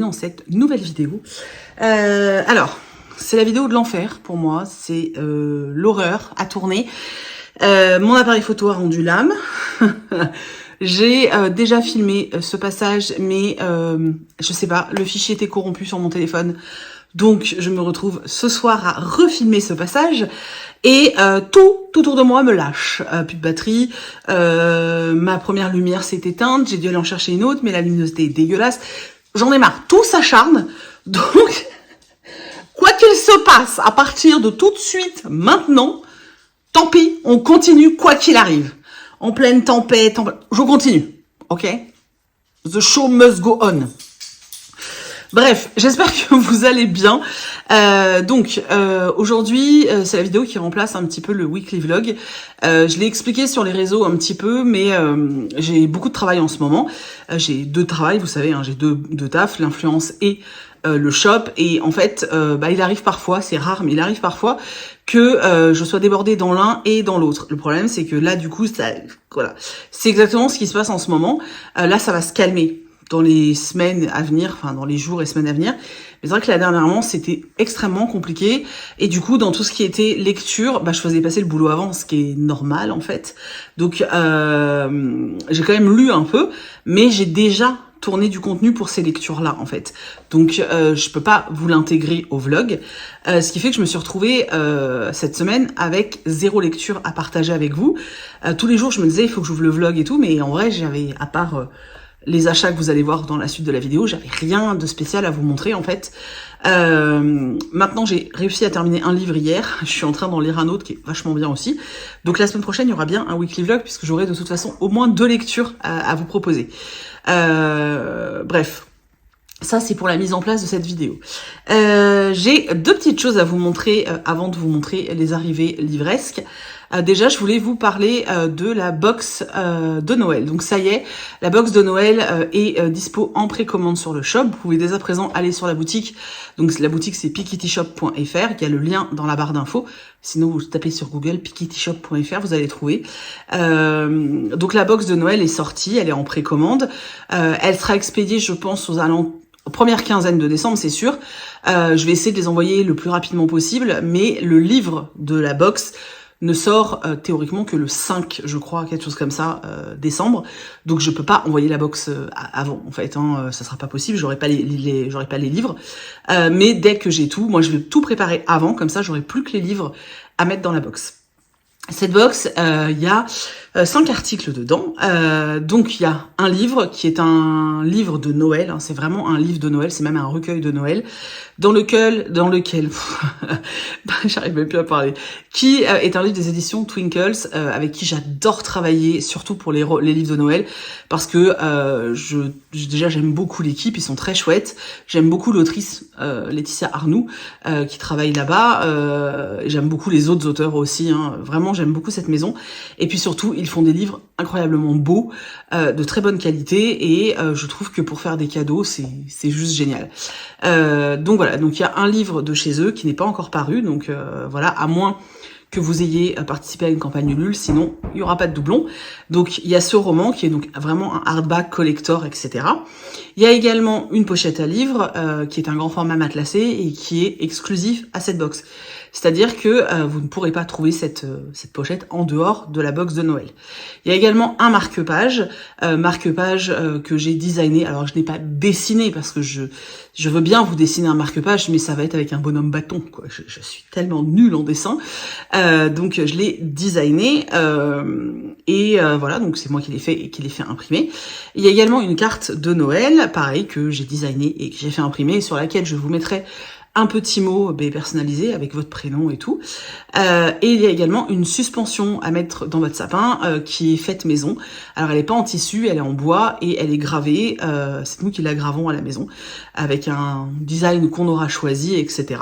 dans cette nouvelle vidéo. Alors, c'est la vidéo de l'enfer pour moi, c'est l'horreur à tourner. Mon appareil photo a rendu l'âme. J'ai déjà filmé ce passage, mais je sais pas, le fichier était corrompu sur mon téléphone. Donc, je me retrouve ce soir à refilmer ce passage. Et tout autour de moi me lâche. Plus de batterie, ma première lumière s'est éteinte, j'ai dû aller en chercher une autre, mais la luminosité est dégueulasse. J'en ai marre, tout s'acharne. Donc, quoi qu'il se passe, à partir de tout de suite, maintenant, tant pis, on continue quoi qu'il arrive. En pleine tempête, je continue, ok? The show must go on. Bref, j'espère que vous allez bien. Aujourd'hui, c'est la vidéo qui remplace un petit peu le weekly vlog. Je l'ai expliqué sur les réseaux un petit peu, mais j'ai beaucoup de travail en ce moment. J'ai deux travails, vous savez, hein, j'ai deux tafs, l'influence et le shop. Et en fait, il arrive parfois, c'est rare, mais il arrive parfois que je sois débordée dans l'un et dans l'autre. Le problème, c'est que là, du coup, voilà, c'est exactement ce qui se passe en ce moment. Là, ça va se calmer dans les semaines à venir, enfin dans les jours et semaines à venir. Mais c'est vrai que là dernièrement c'était extrêmement compliqué et du coup dans tout ce qui était lecture, je faisais passer le boulot avant, ce qui est normal en fait. Donc j'ai quand même lu un peu, mais j'ai déjà tourné du contenu pour ces lectures-là en fait. Donc je peux pas vous l'intégrer au vlog, ce qui fait que je me suis retrouvée cette semaine avec 0 lecture à partager avec vous. Tous les jours je me disais il faut que j'ouvre le vlog et tout, mais en vrai j'avais à part les achats que vous allez voir dans la suite de la vidéo, j'avais rien de spécial à vous montrer en fait. Maintenant j'ai réussi à terminer un livre hier, je suis en train d'en lire un autre qui est vachement bien aussi. Donc la semaine prochaine il y aura bien un weekly vlog puisque j'aurai de toute façon au moins 2 lectures à vous proposer. Bref. Ça, c'est pour la mise en place de cette vidéo. J'ai 2 petites choses à vous montrer avant de vous montrer les arrivées livresques. Déjà, je voulais vous parler de la box de Noël. Donc ça y est, la box de Noël est dispo en précommande sur le shop. Vous pouvez dès à présent aller sur la boutique. Donc la boutique, c'est pikittyshop.fr. Il y a le lien dans la barre d'infos. Sinon, vous tapez sur Google pikittyshop.fr, vous allez trouver. Donc la box de Noël est sortie, elle est en précommande. Elle sera expédiée, je pense, aux premières quinzaines de décembre, c'est sûr. Je vais essayer de les envoyer le plus rapidement possible, mais le livre de la box ne sort théoriquement que le 5, je crois, quelque chose comme ça, décembre. Donc je peux pas envoyer la box avant, en fait. Ça sera pas possible, j'aurai pas les livres. Mais dès que j'ai tout, moi je vais tout préparer avant, comme ça j'aurai plus que les livres à mettre dans la box. Cette box, il y a 5 articles dedans. Donc il y a un livre qui est un livre de Noël, hein, c'est vraiment un livre de Noël, c'est même un recueil de Noël, dans lequel j'arrive même plus à parler, qui est un livre des éditions Twinkles, avec qui j'adore travailler, surtout pour les livres de Noël, parce que déjà j'aime beaucoup l'équipe, ils sont très chouettes, j'aime beaucoup l'autrice Laetitia Arnoux, qui travaille là-bas, j'aime beaucoup les autres auteurs aussi, hein, vraiment j'aime beaucoup cette maison, et puis surtout ils font des livres incroyablement beaux, de très bonne qualité, et je trouve que pour faire des cadeaux c'est juste génial. Donc voilà, donc il y a un livre de chez eux qui n'est pas encore paru, donc voilà, à moins que vous ayez participé à une campagne Ulule, sinon il y aura pas de doublon. Donc il y a ce roman qui est donc vraiment un hardback collector, etc. Il y a également une pochette à livre qui est un grand format matelassé et qui est exclusif à cette box. C'est-à-dire que vous ne pourrez pas trouver cette pochette en dehors de la box de Noël. Il y a également un marque-page que j'ai designé. Alors je n'ai pas dessiné parce que je veux bien vous dessiner un marque-page, mais ça va être avec un bonhomme bâton, quoi. Je suis tellement nulle en dessin. Donc je l'ai designé et voilà, donc c'est moi qui l'ai fait imprimer. Il y a également une carte de Noël, pareil, que j'ai designé et que j'ai fait imprimer, sur laquelle je vous mettrai un petit mot personnalisé avec votre prénom et tout. Et il y a également une suspension à mettre dans votre sapin qui est faite maison. Alors elle n'est pas en tissu, elle est en bois et elle est gravée. C'est nous qui la gravons à la maison avec un design qu'on aura choisi, etc.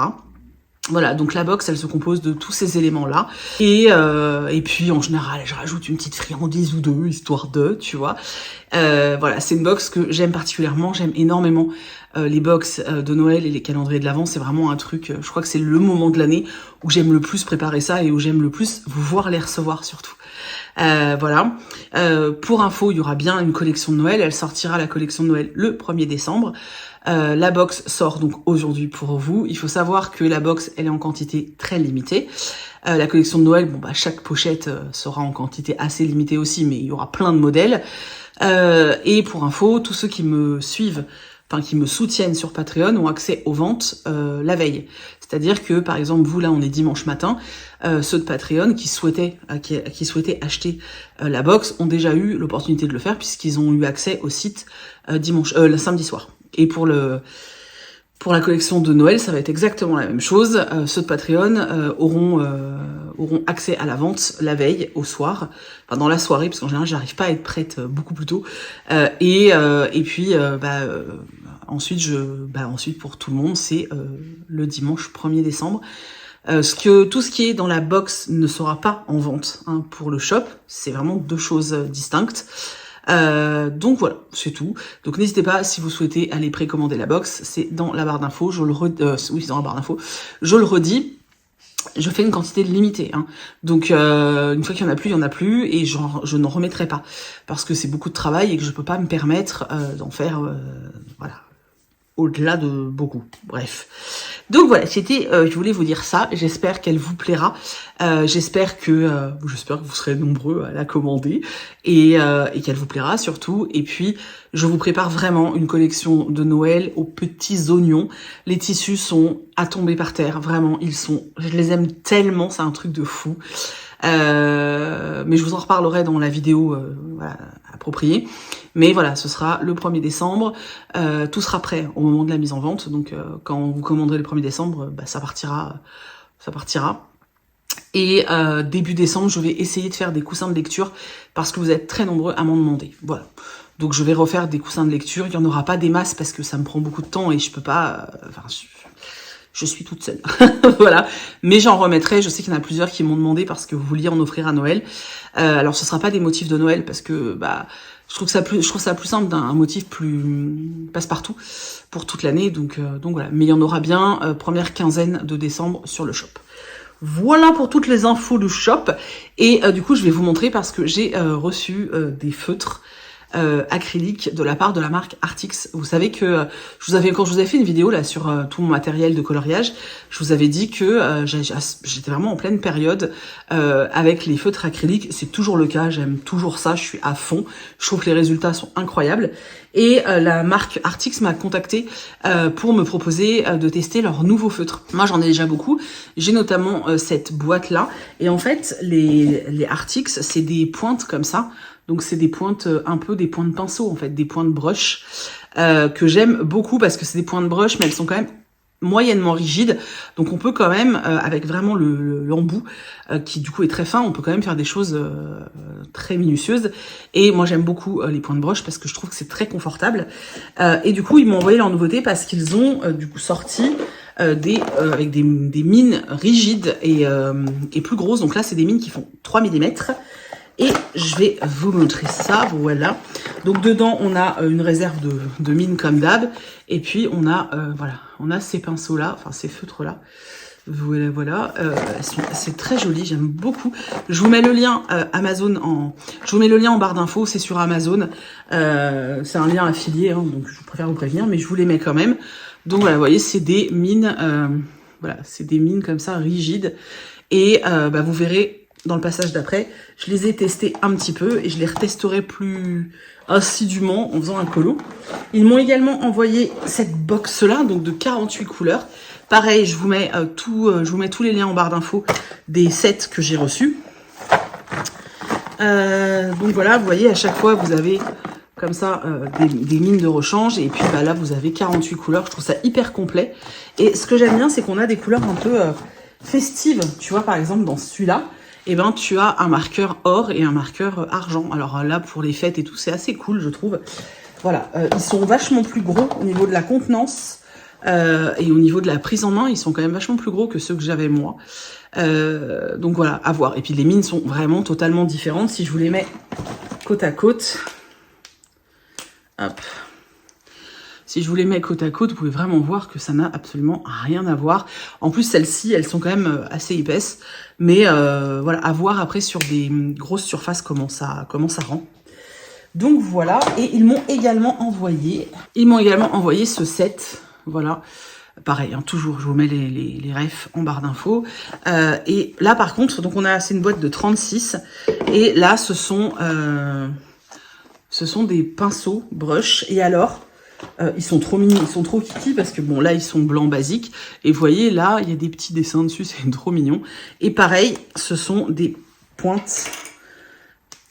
Voilà, donc la box, elle se compose de tous ces éléments-là. Et puis, en général, je rajoute une petite friandise ou deux, histoire de, tu vois. Voilà, c'est une box que j'aime particulièrement. J'aime énormément les box de Noël et les calendriers de l'Avent. C'est vraiment un truc, je crois que c'est le moment de l'année où j'aime le plus préparer ça et où j'aime le plus vous voir les recevoir, surtout. Voilà. Pour info, il y aura bien une collection de Noël. Elle sortira la collection de Noël le 1er décembre. La box sort donc aujourd'hui pour vous. Il faut savoir que la box, elle est en quantité très limitée. La collection de Noël, bon bah chaque pochette sera en quantité assez limitée aussi, mais il y aura plein de modèles. Et pour info, tous ceux qui me suivent, enfin qui me soutiennent sur Patreon, ont accès aux ventes la veille. C'est-à-dire que, par exemple, vous là, on est dimanche matin, ceux de Patreon qui souhaitaient acheter la box ont déjà eu l'opportunité de le faire puisqu'ils ont eu accès au site le samedi soir. Et pour la collection de Noël, ça va être exactement la même chose. Ceux de Patreon auront accès à la vente la veille, au soir, enfin dans la soirée, parce qu'en général, j'arrive pas à être prête beaucoup plus tôt. Et puis, ensuite pour tout le monde, c'est le dimanche 1er décembre. Tout ce qui est dans la box ne sera pas en vente pour le shop. C'est vraiment deux choses distinctes. Donc voilà, c'est tout. Donc n'hésitez pas, si vous souhaitez aller précommander la box, c'est dans la barre d'infos. C'est dans la barre d'infos. Je le redis, je fais une quantité limitée. Donc une fois qu'il y en a plus, il y en a plus, et je n'en remettrai pas parce que c'est beaucoup de travail et que je peux pas me permettre d'en faire voilà, au-delà de beaucoup. Bref. Donc voilà, je voulais vous dire ça. J'espère qu'elle vous plaira. J'espère que vous serez nombreux à la commander et qu'elle vous plaira surtout. Et puis, je vous prépare vraiment une collection de Noël aux petits oignons. Les tissus sont à tomber par terre. Vraiment, je les aime tellement. C'est un truc de fou. Mais je vous en reparlerai dans la vidéo appropriée. Mais voilà, ce sera le 1er décembre. Tout sera prêt au moment de la mise en vente. Donc quand vous commanderez le 1er décembre, ça partira. Et début décembre, je vais essayer de faire des coussins de lecture parce que vous êtes très nombreux à m'en demander. Voilà. Donc je vais refaire des coussins de lecture. Il n'y en aura pas des masses parce que ça me prend beaucoup de temps et je peux pas... je suis toute seule. Voilà. Mais j'en remettrai. Je sais qu'il y en a plusieurs qui m'ont demandé parce que vous vouliez en offrir à Noël. Alors ce sera pas des motifs de Noël parce que je trouve ça plus simple d'un motif plus passe-partout pour toute l'année. Donc voilà. Mais il y en aura bien première quinzaine de décembre sur le shop. Voilà pour toutes les infos du shop. Et du coup, je vais vous montrer parce que j'ai reçu des feutres acrylique de la part de la marque Artix. Vous savez que quand je vous avais fait une vidéo là sur tout mon matériel de coloriage, je vous avais dit que j'étais vraiment en pleine période avec les feutres acryliques. C'est toujours le cas, j'aime toujours ça, je suis à fond. Je trouve que les résultats sont incroyables. Et la marque Artix m'a contacté pour me proposer de tester leurs nouveaux feutres. Moi j'en ai déjà beaucoup. J'ai notamment cette boîte là. Et en fait les Artix, c'est des pointes comme ça. Donc c'est des pointes, un peu des points de pinceau en fait, des points de brush que j'aime beaucoup parce que c'est des points de brush mais elles sont quand même moyennement rigides. Donc on peut quand même, avec vraiment l'embout qui du coup est très fin, on peut quand même faire des choses très minutieuses. Et moi j'aime beaucoup les points de brush parce que je trouve que c'est très confortable. Et du coup ils m'ont envoyé leur nouveauté parce qu'ils ont du coup sorti avec des mines rigides et plus grosses. Donc là c'est des mines qui font 3 mm. Et je vais vous montrer ça, voilà. Donc dedans, on a une réserve de mine comme d'hab. Et puis on a ces pinceaux-là, enfin ces feutres-là. Voilà, c'est très joli, j'aime beaucoup. Je vous mets le lien je vous mets le lien en barre d'infos, c'est sur Amazon. C'est un lien affilié, donc je préfère vous prévenir, mais je vous les mets quand même. Donc voilà, vous voyez, c'est des mines, c'est des mines comme ça, rigides. Et vous verrez dans le passage d'après, je les ai testés un petit peu et je les retesterai plus assidûment en faisant un colo. Ils m'ont également envoyé cette box-là, donc de 48 couleurs. Pareil, je vous mets tous les liens en barre d'infos des sets que j'ai reçus. Donc voilà, vous voyez, à chaque fois, vous avez comme ça des mines de rechange. Et puis là, vous avez 48 couleurs. Je trouve ça hyper complet. Et ce que j'aime bien, c'est qu'on a des couleurs un peu festives. Tu vois, par exemple, dans celui-là, tu as un marqueur or et un marqueur argent. Alors là, pour les fêtes et tout, c'est assez cool, je trouve. Voilà, ils sont vachement plus gros au niveau de la contenance et au niveau de la prise en main, ils sont quand même vachement plus gros que ceux que j'avais moi. Donc voilà, à voir. Et puis les mines sont vraiment totalement différentes. Si je vous les mets côte à côte, hop. Si je vous les mets côte à côte, vous pouvez vraiment voir que ça n'a absolument rien à voir. En plus, celles-ci, elles sont quand même assez épaisses. Mais voilà, à voir après sur des grosses surfaces comment ça rend. Donc voilà, et ils m'ont également envoyé ce set, voilà. Pareil, hein, toujours, je vous mets les refs en barre d'infos. Et là, par contre, donc c'est une boîte de 36. Et là, ce sont des pinceaux brush. Et alors, ils sont trop mignons, ils sont trop kiki parce que bon, là, ils sont blancs basiques. Et vous voyez, là, il y a des petits dessins dessus, c'est trop mignon. Et pareil, ce sont des pointes.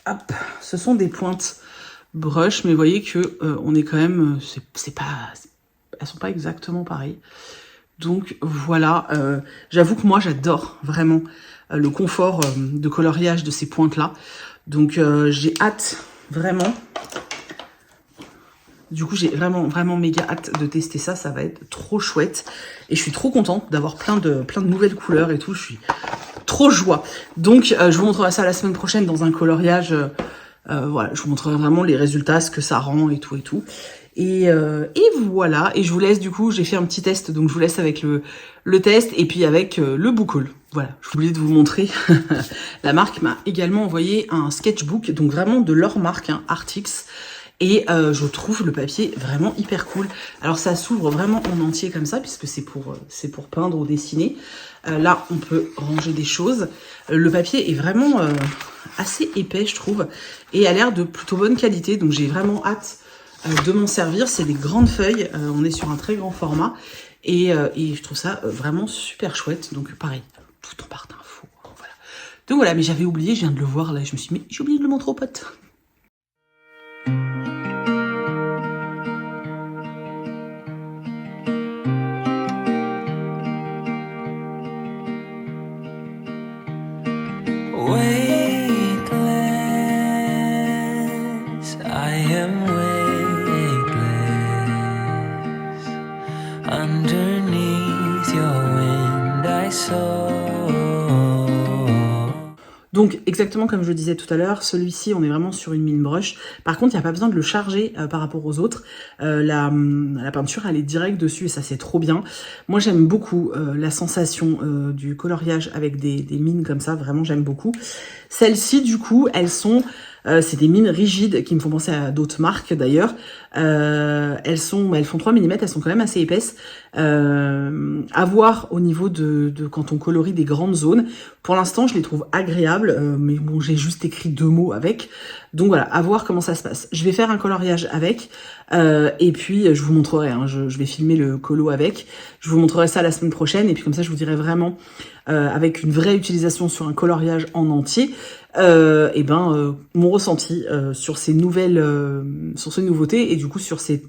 Hop, ce sont des pointes brush, mais vous voyez que on est quand même, elles sont pas exactement pareilles. Donc voilà, j'avoue que moi j'adore vraiment le confort de coloriage de ces pointes là. Donc j'ai hâte vraiment. Du coup j'ai vraiment méga hâte de tester ça, ça va être trop chouette. Et je suis trop contente d'avoir plein de nouvelles couleurs et tout, je suis trop joie. Donc je vous montrerai ça la semaine prochaine dans un coloriage. Voilà, je vous montrerai vraiment les résultats, ce que ça rend et tout et tout. Et voilà, et je vous laisse du coup, j'ai fait un petit test, donc je vous laisse avec le test et puis avec le book haul. Voilà, je oublié de vous montrer. La marque m'a également envoyé un sketchbook, donc vraiment de leur marque, hein, Artix. Et je trouve le papier vraiment hyper cool. Alors ça s'ouvre vraiment en entier comme ça, puisque c'est pour peindre ou dessiner. Là, on peut ranger des choses. Le papier est vraiment assez épais, je trouve, et a l'air de plutôt bonne qualité. Donc j'ai vraiment hâte de m'en servir. C'est des grandes feuilles, on est sur un très grand format. Et je trouve ça vraiment super chouette. Donc pareil, tout en barre d'infos. Voilà. Donc voilà, mais j'avais oublié, je viens de le voir là. Je me suis dit, mais j'ai oublié de le montrer aux potes. Donc, exactement comme je le disais tout à l'heure, celui-ci, on est vraiment sur une mine brush. Par contre, il n'y a pas besoin de le charger par rapport aux autres. La peinture, elle est directe dessus et ça, c'est trop bien. Moi, j'aime beaucoup la sensation du coloriage avec des mines comme ça. Vraiment, j'aime beaucoup. Celles-ci, du coup, elles sont... c'est des mines rigides qui me font penser à d'autres marques d'ailleurs. Elles font 3 mm, elles sont quand même assez épaisses. À voir au niveau de quand on colorie des grandes zones. Pour l'instant, je les trouve agréables, mais bon, j'ai juste écrit 2 mots avec. Donc voilà, à voir comment ça se passe. Je vais faire un coloriage avec, et puis je vous montrerai, hein, je vais filmer le colo avec. Je vous montrerai ça la semaine prochaine, et puis comme ça, je vous dirai vraiment, avec une vraie utilisation sur un coloriage en entier, mon ressenti sur ces nouveautés et du coup sur ces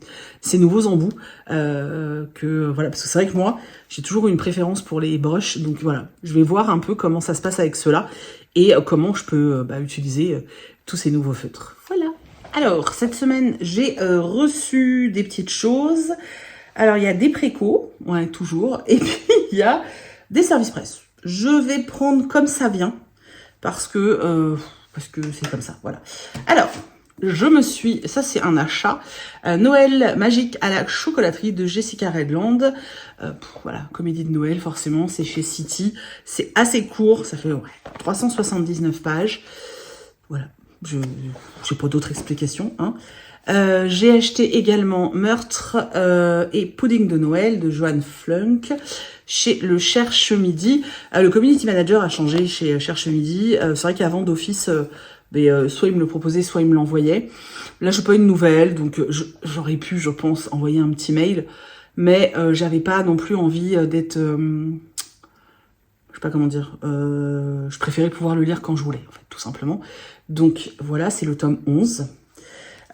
nouveaux embouts voilà, parce que c'est vrai que moi j'ai toujours une préférence pour les brushes, donc voilà, je vais voir un peu comment ça se passe avec ceux-là et comment je peux utiliser tous ces nouveaux feutres. Voilà. Alors cette semaine j'ai reçu des petites choses. Alors il y a des précos, ouais, toujours, et puis il y a des services presse. Je vais prendre comme ça vient. Parce que c'est comme ça, voilà. Alors, ça c'est un achat, Noël magique à la chocolaterie de Jessica Redland. Voilà, comédie de Noël, forcément, c'est chez City. C'est assez court, ça fait 379 pages. Voilà, je n'ai pas d'autres explications, hein. J'ai acheté également Meurtre et Pudding de Noël de Joanne Flunk chez le Cherche Midi. Le community manager a changé chez Cherche Midi. C'est vrai qu'avant d'office, soit il me le proposait, soit il me l'envoyait. Là, j'ai pas une nouvelle, donc j'aurais pu, je pense, envoyer un petit mail, mais j'avais pas non plus envie d'être... je sais pas comment dire. Je préférais pouvoir le lire quand je voulais, en fait, tout simplement. Donc voilà, c'est le tome 11.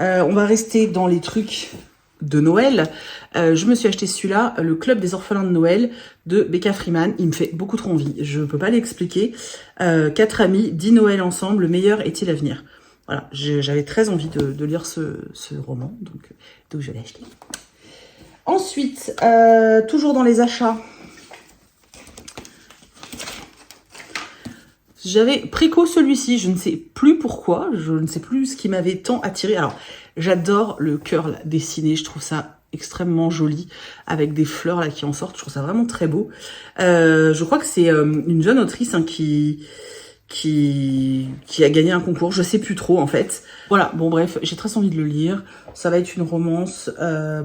On va rester dans les trucs de Noël. Je me suis acheté celui-là, le Club des orphelins de Noël de Becca Freeman. Il me fait beaucoup trop envie, je peux pas l'expliquer. 4 amis, 10 Noël ensemble, le meilleur est-il à venir? Voilà, j'avais très envie de lire ce roman, donc je l'ai acheté. Ensuite, toujours dans les achats, j'avais préco celui-ci, je ne sais plus pourquoi, je ne sais plus ce qui m'avait tant attiré. Alors, j'adore le cœur dessiné, je trouve ça extrêmement joli, avec des fleurs là qui en sortent. Je trouve ça vraiment très beau. Je crois que c'est une jeune autrice hein, qui a gagné un concours, je sais plus trop en fait. Voilà, bon bref, j'ai très envie de le lire. Ça va être une romance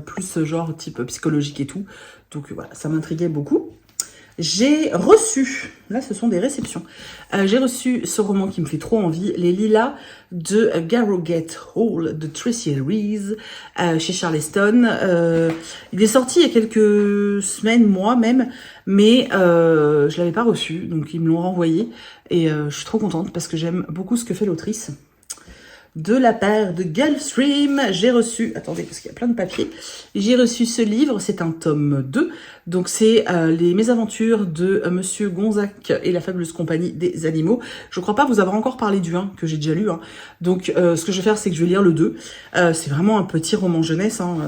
plus genre type psychologique et tout. Donc voilà, ça m'intriguait beaucoup. J'ai reçu, là ce sont des réceptions, j'ai reçu ce roman qui me fait trop envie, Les Lilas de Garrowgate Hall de Tracy Elwes chez Charleston. Il est sorti il y a quelques semaines, mois même, mais je l'avais pas reçu, donc ils me l'ont renvoyé et je suis trop contente parce que j'aime beaucoup ce que fait l'autrice. De la part de Gulfstream, j'ai reçu, attendez parce qu'il y a plein de papiers, j'ai reçu ce livre, c'est un tome 2, donc c'est les mésaventures de Monsieur Gonzac et la fabuleuse compagnie des animaux. Je crois pas vous avoir encore parlé du 1, que j'ai déjà lu, hein. Donc ce que je vais faire c'est que je vais lire le 2, c'est vraiment un petit roman jeunesse, hein.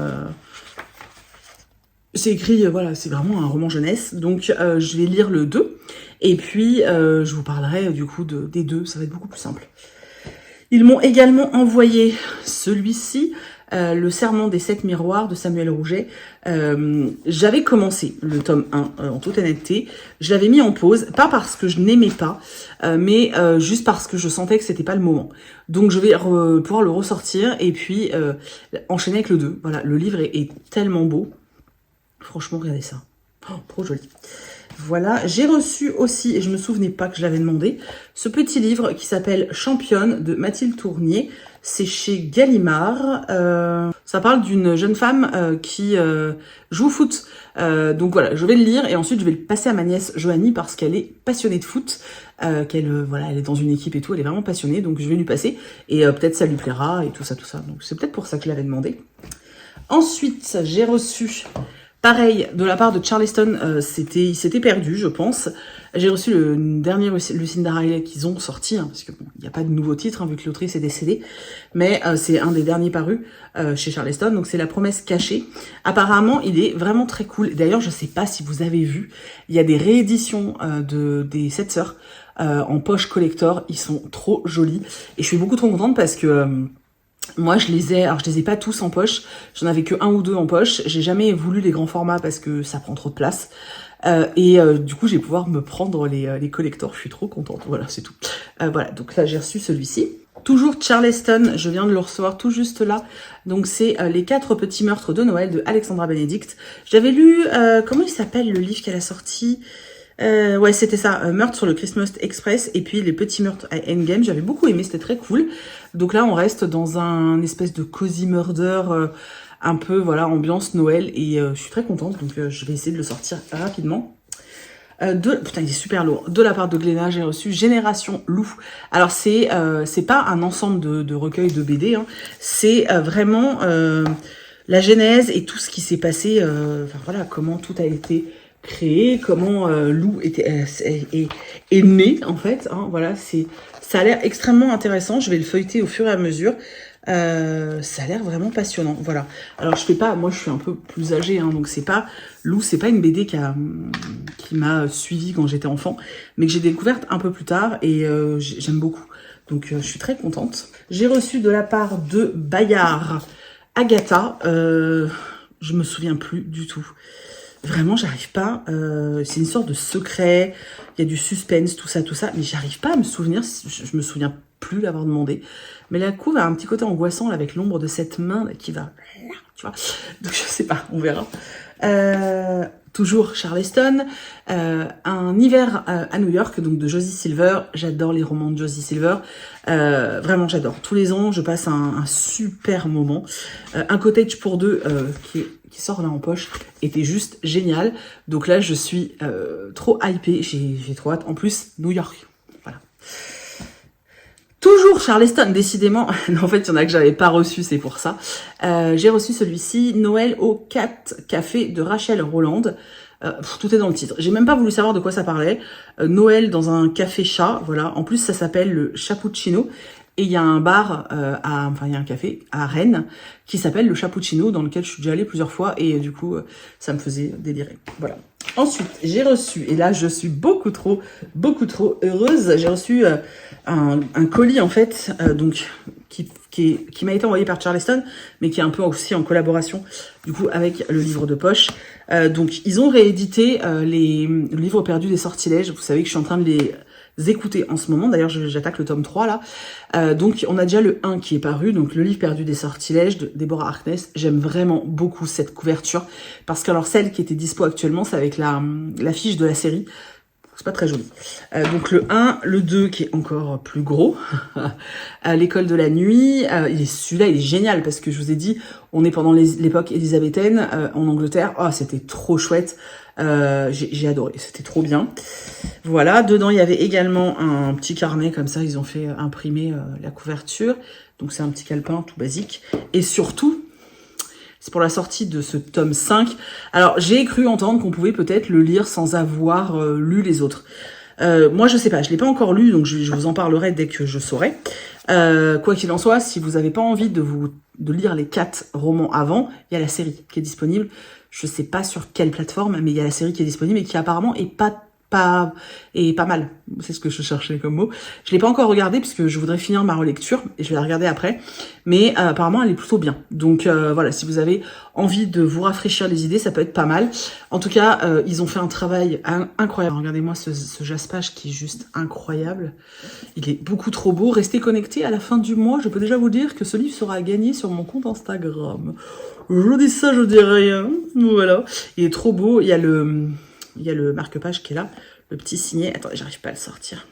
C'est écrit, voilà, c'est vraiment un roman jeunesse, donc je vais lire le 2, et puis je vous parlerai du coup des deux, ça va être beaucoup plus simple. Ils m'ont également envoyé celui-ci, Le Serment des 7 miroirs de Samuel Rouget. J'avais commencé le tome 1 en toute honnêteté. Je l'avais mis en pause, pas parce que je n'aimais pas, mais juste parce que je sentais que c'était pas le moment. Donc je vais pouvoir le ressortir et puis enchaîner avec le 2. Voilà, le livre est tellement beau. Franchement, regardez ça. Oh, trop joli. Voilà, j'ai reçu aussi, et je me souvenais pas que je l'avais demandé, ce petit livre qui s'appelle Championne de Mathilde Tournier. C'est chez Gallimard. Ça parle d'une jeune femme qui joue au foot. Donc voilà, je vais le lire et ensuite je vais le passer à ma nièce Joanie parce qu'elle est passionnée de foot. Voilà, elle est dans une équipe et tout, elle est vraiment passionnée. Donc je vais lui passer et peut-être ça lui plaira et tout ça, tout ça. Donc c'est peut-être pour ça que je l'avais demandé. Ensuite, j'ai reçu... Pareil, de la part de Charleston, il s'était perdu, je pense. J'ai reçu le dernier Lucinda Riley qu'ils ont sorti, hein, parce que bon, il n'y a pas de nouveau titre, hein, vu que l'autrice est décédée. Mais c'est un des derniers parus chez Charleston, donc c'est La Promesse cachée. Apparemment, il est vraiment très cool. D'ailleurs, je sais pas si vous avez vu, il y a des rééditions des 7 sœurs en poche collector. Ils sont trop jolis. Et je suis beaucoup trop contente parce que... moi, je les ai pas tous en poche. J'en avais que 1 ou 2 en poche. J'ai jamais voulu les grands formats parce que ça prend trop de place. Du coup, je vais pouvoir me prendre les collectors. Je suis trop contente. Voilà, c'est tout. Voilà, donc là, j'ai reçu celui-ci. Toujours Charleston, je viens de le recevoir tout juste là. Donc c'est Les 4 petits meurtres de Noël de Alexandra Benedict. J'avais lu, comment il s'appelle le livre qu'elle a sorti ? Ouais, c'était ça, Meurtre sur le Christmas Express et puis Les petits meurtres à Endgame. J'avais beaucoup aimé, c'était très cool. Donc là, on reste dans un espèce de cozy murder, un peu, voilà, ambiance Noël. Et je suis très contente, donc je vais essayer de le sortir rapidement. Putain, il est super lourd. De la part de Glénat, j'ai reçu Génération Loup. Alors c'est pas un ensemble de recueils de BD, hein. C'est vraiment la genèse et tout ce qui s'est passé, enfin voilà, comment tout a été créé, comment Lou est né en fait, hein, voilà, ça a l'air extrêmement intéressant. Je vais le feuilleter au fur et à mesure. Ça a l'air vraiment passionnant, voilà. Alors je fais pas, moi je suis un peu plus âgée, hein, donc c'est pas Lou, c'est pas une BD qui m'a suivie quand j'étais enfant, mais que j'ai découverte un peu plus tard et j'aime beaucoup. Donc je suis très contente. J'ai reçu de la part de Bayard Agatha, je me souviens plus du tout. Vraiment, j'arrive pas. C'est une sorte de secret. Il y a du suspense, tout ça, mais j'arrive pas à me souvenir. Je me souviens plus l'avoir demandé. Mais la couve a un petit côté angoissant là, avec l'ombre de cette main là, qui va, tu vois. Donc je sais pas, on verra. Toujours Charleston, Un hiver à New York, donc de Josie Silver. J'adore les romans de Josie Silver. Vraiment, j'adore. Tous les ans, je passe un super moment. Un cottage pour deux qui sort là en poche était juste génial. Donc là, je suis trop hypée. J'ai trop hâte. En plus, New York. Voilà. Toujours Charleston, décidément. En fait, il y en a que j'avais pas reçu, c'est pour ça. J'ai reçu celui-ci, Noël au Cat Café de Rachel Roland. Tout est dans le titre. J'ai même pas voulu savoir de quoi ça parlait. Noël dans un café chat, voilà. En plus, ça s'appelle le Chapuccino. Et il y a un bar, il y a un café à Rennes qui s'appelle le Chapuccino, dans lequel je suis déjà allée plusieurs fois. Et du coup, ça me faisait délirer. Voilà. Ensuite, j'ai reçu, et là, je suis beaucoup trop heureuse. J'ai reçu un colis, en fait, donc qui qui m'a été envoyé par Charleston, mais qui est un peu aussi en collaboration du coup avec le livre de poche. Donc ils ont réédité le livre perdu des sortilèges. Vous savez que je suis en train de les écouter en ce moment. D'ailleurs, j'attaque le tome 3 là. Donc on a déjà le 1 qui est paru, donc le livre perdu des sortilèges de Deborah Harkness. J'aime vraiment beaucoup cette couverture parce que alors celle qui était dispo actuellement, c'est avec l'affiche de la série. C'est pas très joli. Donc le 1, le 2 qui est encore plus gros. L'école de la nuit. Celui-là, il est génial parce que je vous ai dit, on est pendant l'époque élisabéthaine en Angleterre. Oh, c'était trop chouette. J'ai adoré. C'était trop bien. Voilà. Dedans, il y avait également un petit carnet comme ça. Ils ont fait imprimer la couverture. Donc c'est un petit calepin tout basique. Et surtout, c'est pour la sortie de ce tome 5. Alors, j'ai cru entendre qu'on pouvait peut-être le lire sans avoir lu les autres. Moi, je sais pas, je l'ai pas encore lu, donc je vous en parlerai dès que je saurai. Quoi qu'il en soit, si vous n'avez pas envie de lire les 4 romans avant, il y a la série qui est disponible. Je sais pas sur quelle plateforme, mais il y a la série qui est disponible et qui apparemment est pas mal. C'est ce que je cherchais comme mot. Je l'ai pas encore regardé puisque je voudrais finir ma relecture et je vais la regarder après. Mais apparemment, elle est plutôt bien. Donc voilà, si vous avez envie de vous rafraîchir les idées, ça peut être pas mal. En tout cas, ils ont fait un travail incroyable. Regardez-moi ce jaspage qui est juste incroyable. Il est beaucoup trop beau. Restez connectés à la fin du mois. Je peux déjà vous dire que ce livre sera gagné sur mon compte Instagram. Je dis ça, je dis rien. Voilà. Il est trop beau. Il y a le marque-page qui est là, le petit signet. Attendez, j'arrive pas à le sortir.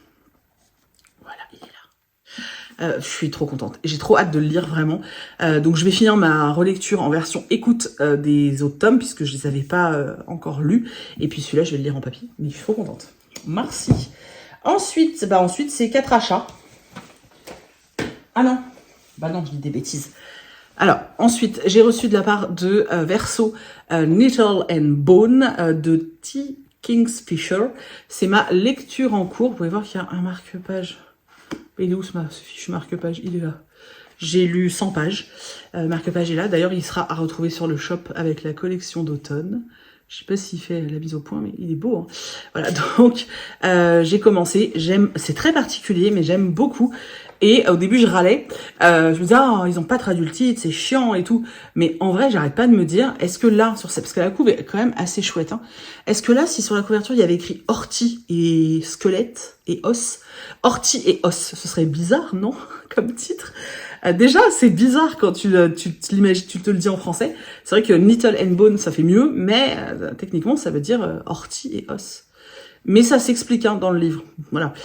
Voilà, il est là. Je suis trop contente. J'ai trop hâte de le lire, vraiment. Donc, je vais finir ma relecture en version écoute des autres tomes, puisque je les avais pas encore lus. Et puis, celui-là, je vais le lire en papier. Mais je suis trop contente. Merci. Ensuite, c'est 4 achats. Ah non. Bah non, je dis des bêtises. Alors, ensuite, j'ai reçu de la part de Verso Nettle and Bone de T. Kingsfisher. C'est ma lecture en cours. Vous pouvez voir qu'il y a un marque-page. Il est où ce fichu marque-page? Il est là. J'ai lu 100 pages. Marque-page est là. D'ailleurs, il sera à retrouver sur le shop avec la collection d'automne. Je sais pas s'il fait la mise au point, mais il est beau. Hein. Voilà, donc j'ai commencé. C'est très particulier, mais j'aime beaucoup. Et au début, je râlais. Je me disais, ah, ils ont pas traduit le titre, c'est chiant et tout. Mais en vrai, j'arrête pas de me dire, est-ce que là, parce que la couve est quand même assez chouette, hein, est-ce que là, si sur la couverture, il y avait écrit ortie et squelette et os, ortie et os, ce serait bizarre, non? Comme titre. Déjà, c'est bizarre quand tu l'imagines, tu te le dis en français. C'est vrai que Nettle and Bone, ça fait mieux, mais techniquement, ça veut dire ortie et os. Mais ça s'explique hein, dans le livre. Voilà.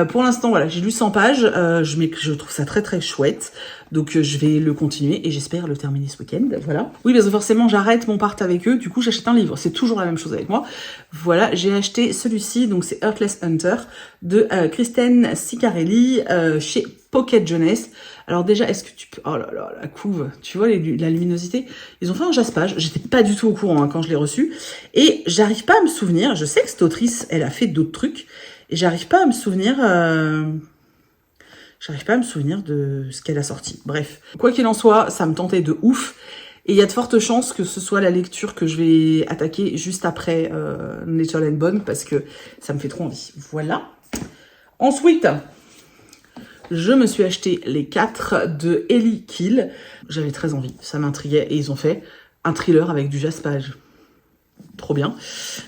Pour l'instant, voilà, j'ai lu 100 pages. Je trouve ça très très chouette. Donc je vais le continuer et j'espère le terminer ce week-end. Voilà. Oui, parce que forcément, j'arrête mon part avec eux. Du coup, j'achète un livre. C'est toujours la même chose avec moi. Voilà, j'ai acheté celui-ci. Donc c'est Heartless Hunter de Kristen Ciccarelli chez Pocket Jeunesse. Alors déjà, est-ce que tu peux... Oh là là, la couve, tu vois la luminosité. Ils ont fait un jaspage, j'étais pas du tout au courant hein, quand je l'ai reçu. Et j'arrive pas à me souvenir, je sais que cette autrice, elle a fait d'autres trucs. Et j'arrive pas à me souvenir... J'arrive pas à me souvenir de ce qu'elle a sorti. Bref, quoi qu'il en soit, ça me tentait de ouf. Et il y a de fortes chances que ce soit la lecture que je vais attaquer juste après Nettle and Bone, parce que ça me fait trop envie. Voilà. Ensuite... je me suis acheté les 4 de Ellie Kill. J'avais très envie, ça m'intriguait. Et ils ont fait un thriller avec du jaspage. Trop bien.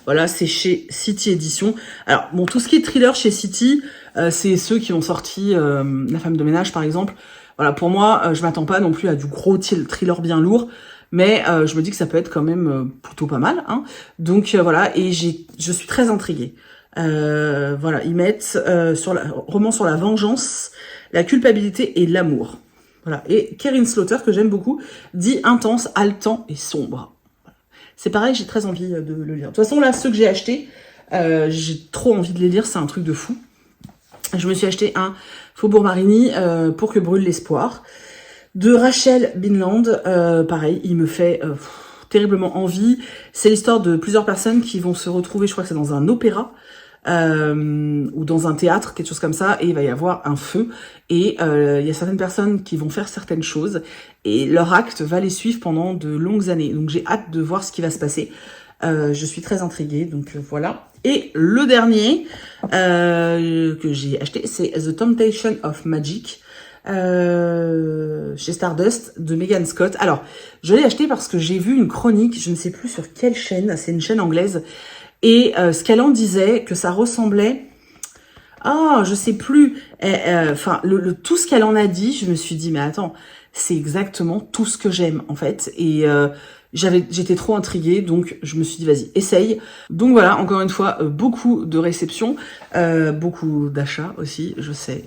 Voilà, c'est chez City Édition. Alors, bon, tout ce qui est thriller chez City, c'est ceux qui ont sorti La femme de ménage, par exemple. Voilà, pour moi, je m'attends pas non plus à du gros thriller bien lourd. Mais je me dis que ça peut être quand même plutôt pas mal. Hein. Donc, voilà, et je suis très intriguée. Voilà, ils mettent roman sur la vengeance, la culpabilité et l'amour. Voilà. Et Karen Slaughter, que j'aime beaucoup, dit intense, haletant et sombre. Voilà. C'est pareil, j'ai très envie de le lire. De toute façon, là, ceux que j'ai achetés, j'ai trop envie de les lire, c'est un truc de fou. Je me suis acheté un Faubourg Marigny pour que brûle l'espoir. De Rachel Binland, pareil, il me fait terriblement envie. C'est l'histoire de plusieurs personnes qui vont se retrouver, je crois que c'est dans un opéra, ou dans un théâtre, quelque chose comme ça, et il va y avoir un feu, et il y a certaines personnes qui vont faire certaines choses, et leur acte va les suivre pendant de longues années. Donc j'ai hâte de voir ce qui va se passer. Je suis très intriguée, donc voilà. Et le dernier que j'ai acheté, c'est The Temptation of Magic. chez Stardust de Megan Scott. Alors, je l'ai acheté parce que j'ai vu une chronique, je ne sais plus sur quelle chaîne, c'est une chaîne anglaise, et ce qu'elle en disait, que ça ressemblait... Ah, je sais plus. Enfin, tout ce qu'elle en a dit, je me suis dit, mais attends, c'est exactement tout ce que j'aime, en fait. Et j'étais trop intriguée, donc je me suis dit, vas-y, essaye. Donc voilà, encore une fois, beaucoup de réceptions, beaucoup d'achats aussi, je sais.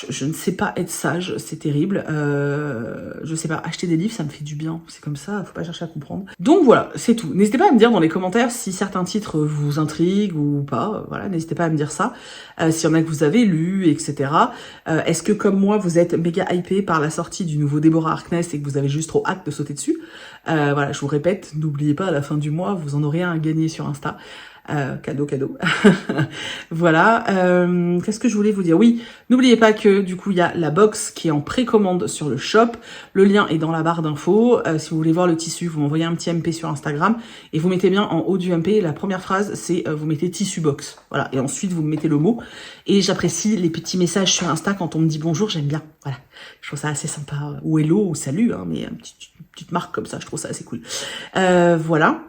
Je ne sais pas être sage, c'est terrible. Je sais pas, acheter des livres, ça me fait du bien. C'est comme ça, faut pas chercher à comprendre. Donc voilà, c'est tout. N'hésitez pas à me dire dans les commentaires si certains titres vous intriguent ou pas. Voilà, n'hésitez pas à me dire ça. S'il y en a que vous avez lu, etc. Est-ce que comme moi, vous êtes méga hypé par la sortie du nouveau Deborah Harkness et que vous avez juste trop hâte de sauter dessus? Voilà, je vous répète, n'oubliez pas, à la fin du mois, vous en aurez un à gagner sur Insta. Cadeau. Voilà. Qu'est-ce que je voulais vous dire? Oui, n'oubliez pas que du coup il y a la box qui est en précommande sur le shop. Le lien est dans la barre d'infos. Si vous voulez voir le tissu, vous m'envoyez un petit MP sur Instagram et vous mettez bien en haut du MP. La première phrase, c'est vous mettez tissu box. Voilà. Et ensuite vous mettez le mot. Et j'apprécie les petits messages sur Insta quand on me dit bonjour. J'aime bien. Voilà. Je trouve ça assez sympa. Ou hello ou salut. Hein, mais une petite marque comme ça, je trouve ça assez cool. Voilà.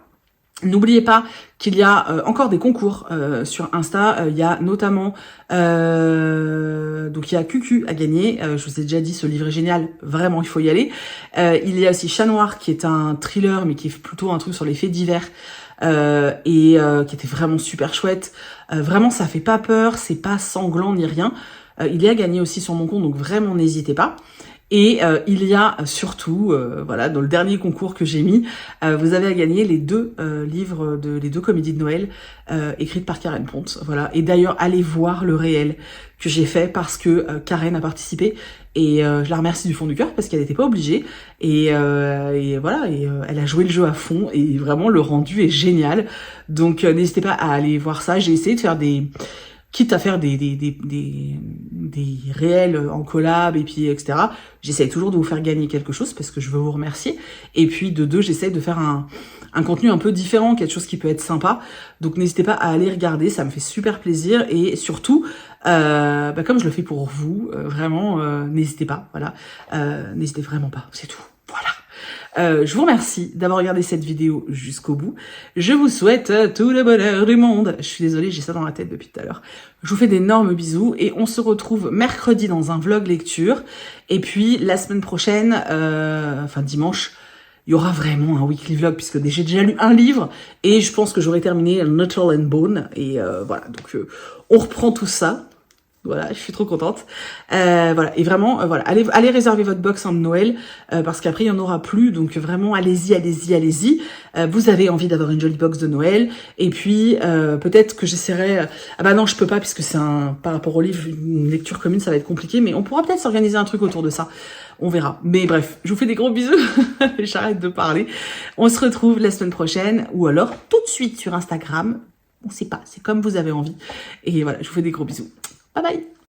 N'oubliez pas qu'il y a encore des concours sur Insta. Il y a notamment donc il y a QQ à gagner. Je vous ai déjà dit, ce livre est génial. Vraiment, il faut y aller. Il y a aussi Chat Noir qui est un thriller, mais qui est plutôt un truc sur les faits divers. Qui était vraiment super chouette. Vraiment, ça fait pas peur, c'est pas sanglant ni rien. Il est à gagner aussi sur mon compte, donc vraiment n'hésitez pas. Et il y a surtout, voilà, dans le dernier concours que j'ai mis, vous avez à gagner les deux livres, les deux comédies de Noël écrites par Karen Ponte. Voilà. Et d'ailleurs, allez voir le réel que j'ai fait parce que Karen a participé et je la remercie du fond du cœur parce qu'elle n'était pas obligée. Et voilà, elle a joué le jeu à fond et vraiment le rendu est génial. Donc n'hésitez pas à aller voir ça. J'ai essayé de faire quitte à faire des réels en collab et puis etc. J'essaie toujours de vous faire gagner quelque chose parce que je veux vous remercier. Et puis de deux, j'essaie de faire un contenu un peu différent, quelque chose qui peut être sympa. Donc n'hésitez pas à aller regarder, ça me fait super plaisir. Et surtout, comme je le fais pour vous, vraiment, n'hésitez pas, voilà. N'hésitez vraiment pas, c'est tout. Voilà. Je vous remercie d'avoir regardé cette vidéo jusqu'au bout. Je vous souhaite tout le bonheur du monde. Je suis désolée, j'ai ça dans la tête depuis tout à l'heure. Je vous fais d'énormes bisous et on se retrouve mercredi dans un vlog lecture. Et puis la semaine prochaine, enfin dimanche, il y aura vraiment un weekly vlog puisque j'ai déjà lu un livre et je pense que j'aurai terminé Natural and Bone. Et voilà, donc on reprend tout ça. Voilà, je suis trop contente. Voilà, et vraiment, voilà, allez réserver votre box en Noël parce qu'après il y en aura plus. Donc vraiment, allez-y. Vous avez envie d'avoir une jolie box de Noël. Et puis peut-être que j'essaierai. Ah bah non, je peux pas puisque c'est par rapport au livre, une lecture commune, ça va être compliqué. Mais on pourra peut-être s'organiser un truc autour de ça. On verra. Mais bref, je vous fais des gros bisous. J'arrête de parler. On se retrouve la semaine prochaine ou alors tout de suite sur Instagram. On sait pas, c'est comme vous avez envie. Et voilà, je vous fais des gros bisous. Bye bye.